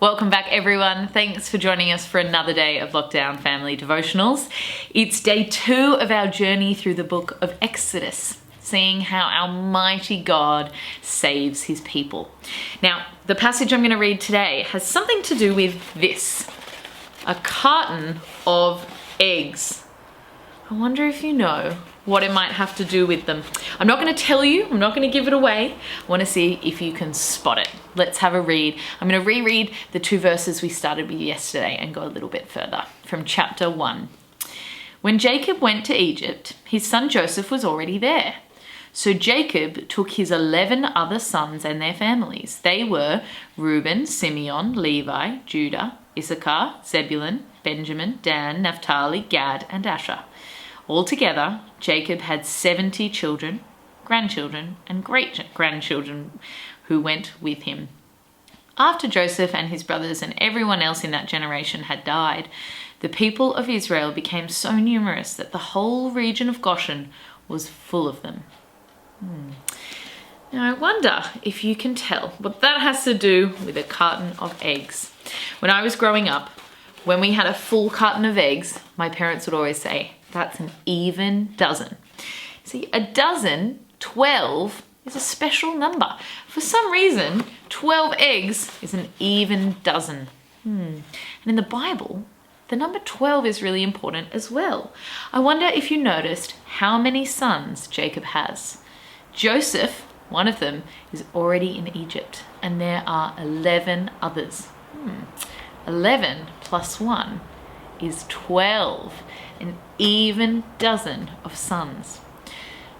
Welcome back, everyone. Thanks for joining us for another day of Lockdown Family Devotionals. It's day 2 of our journey through the book of Exodus, seeing how our mighty God saves his people. Now, the passage I'm going to read today has something to do with this: a carton of eggs. I wonder if you know what it might have to do with them. I'm not going to tell you, I'm not going to give it away. I want to see if you can spot it. Let's have a read. I'm going to reread the 2 verses we started with yesterday and go a little bit further from chapter 1. When Jacob went to Egypt, his son Joseph was already there. So Jacob took his 11 other sons and their families. They were Reuben, Simeon, Levi, Judah, Issachar, Zebulun, Benjamin, Dan, Naphtali, Gad, and Asher. Altogether, Jacob had 70 children, grandchildren, and great-grandchildren who went with him. After Joseph and his brothers and everyone else in that generation had died, the people of Israel became so numerous that the whole region of Goshen was full of them. Now, I wonder if you can tell what that has to do with a carton of eggs. When I was growing up, when we had a full carton of eggs, my parents would always say, "That's an even dozen." See, a dozen, 12, is a special number. For some reason, 12 eggs is an even dozen. And in the Bible, the number 12 is really important as well. I wonder if you noticed how many sons Jacob has. Joseph, one of them, is already in Egypt, and there are 11 others. 11 plus 1 is 12, an even dozen of sons.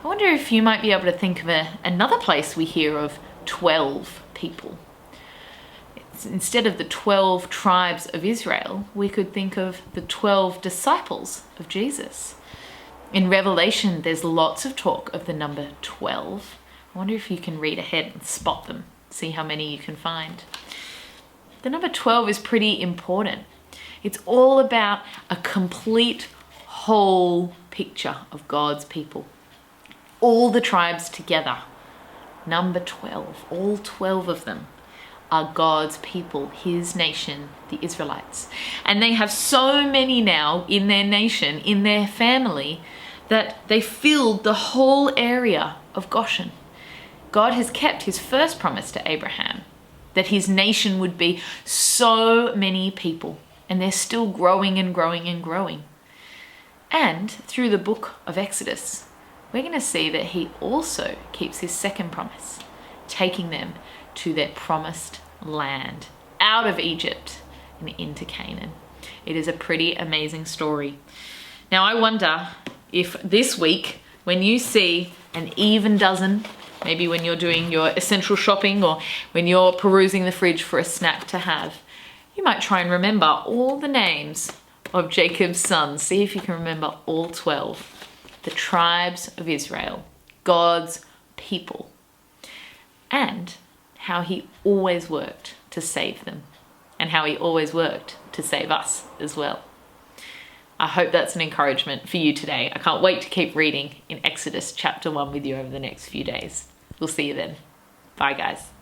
I wonder if you might be able to think of another place we hear of 12 people. Instead of the 12 tribes of Israel, we could think of the 12 disciples of Jesus. In Revelation, there's lots of talk of the number 12. I wonder if you can read ahead and spot them, see how many you can find. The number 12 is pretty important. It's all about a complete whole picture of God's people. All the tribes together. Number 12, all 12 of them are God's people, his nation, the Israelites. And they have so many now in their nation, in their family, that they filled the whole area of Goshen. God has kept his first promise to Abraham, that his nation would be so many people, and they're still growing and growing and growing. And through the book of Exodus, we're going to see that he also keeps his second promise, taking them to their promised land, out of Egypt and into Canaan. It is a pretty amazing story. Now, I wonder if this week, when you see an even dozen, maybe when you're doing your essential shopping or when you're perusing the fridge for a snack to have, you might try and remember all the names of Jacob's sons. See if you can remember all 12. The tribes of Israel, God's people, and how he always worked to save them, and how he always worked to save us as well. I hope that's an encouragement for you today. I can't wait to keep reading in Exodus chapter 1 with you over the next few days. We'll see you then. Bye, guys.